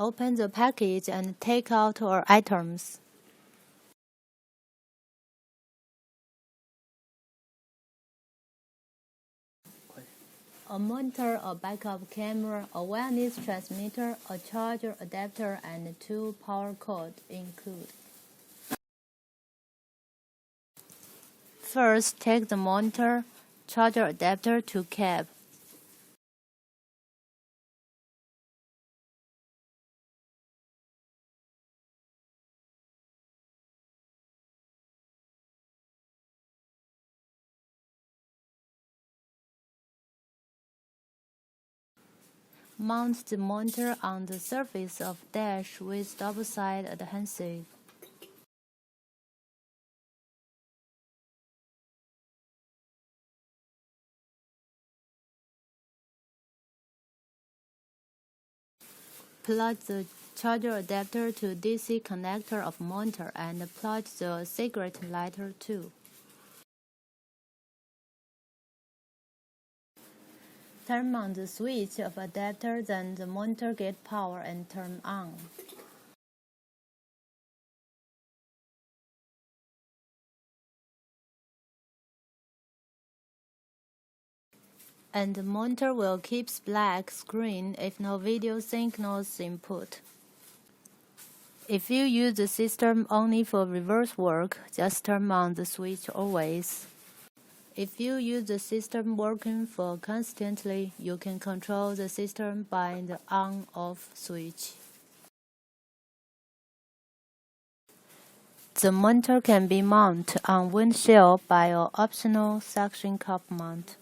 Open the package and take out all items. A monitor, a backup camera, a wireless transmitter, a charger adapter, and 2 power cords included. First, take the monitor, charger adapter to cab. Mount the monitor on the surface of dash with double-side adhesive. Plug the charger adapter to DC connector of monitor and plug the cigarette lighter too. Turn on the switch of adapter, then the monitor gets power and turn on. And the monitor will keep black screen if no video signals input. If you use the system only for reverse work, just turn on the switch always. If you use the system working for constantly, you can control the system by the on-off switch. The monitor can be mounted on windshield by an optional suction cup mount.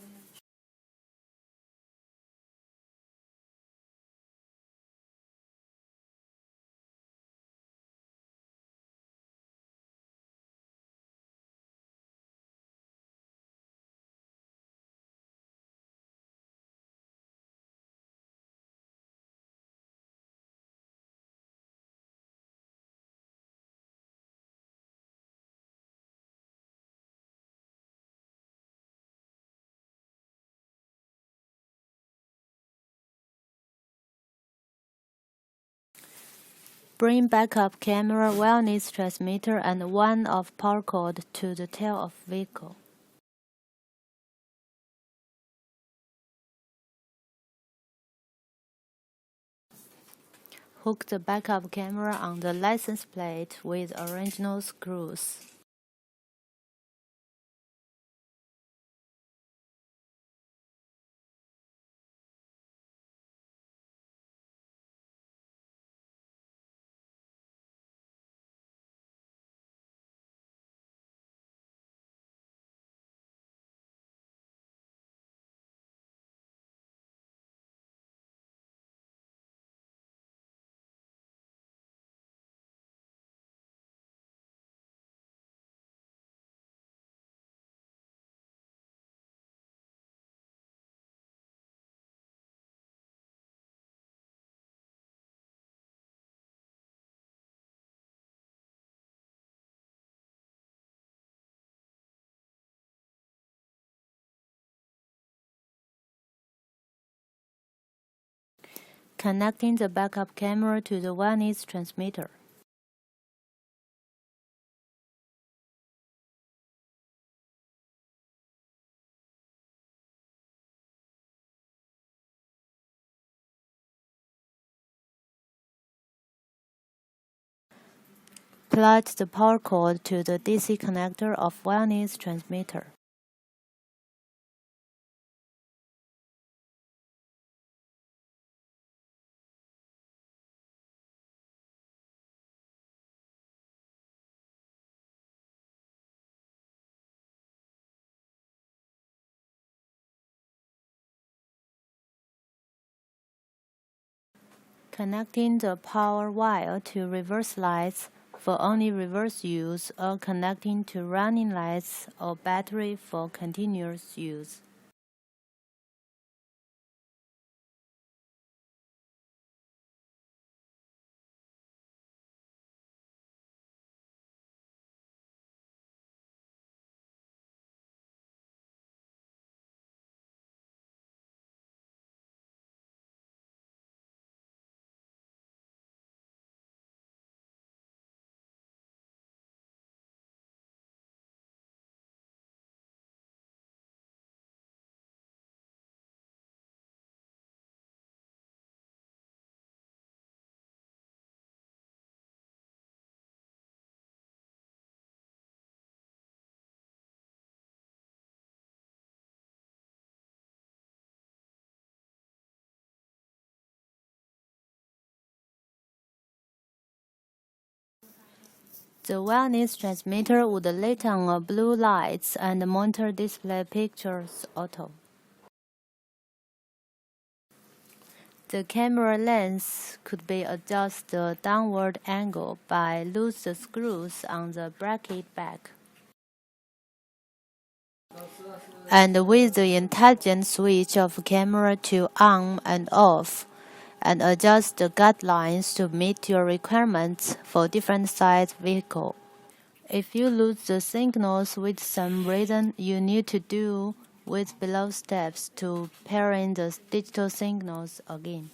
Bring backup camera, wireless transmitter, and one of power cord to the tail of vehicle. Hook the backup camera on the license plate with original screws. Connecting the backup camera to the wireless transmitter. Plug the power cord to the DC connector of wireless transmitter. Connecting the power wire to reverse lights for only reverse use, or connecting to running lights or battery for continuous use. The wireless transmitter would let on blue lights and monitor display pictures auto. The camera lens could be adjusted downward angle by loose the screws on the bracket back. And with the intelligent switch of camera to on and off, and adjust the guidelines to meet your requirements for different size vehicle. If you lose the signals with some reason, you need to do with below steps to pair in the digital signals again.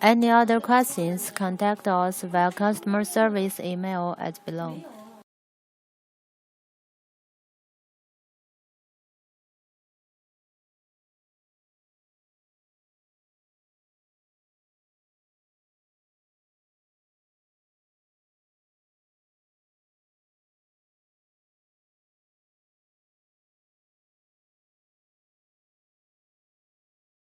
Any other questions, contact us via customer service email at below.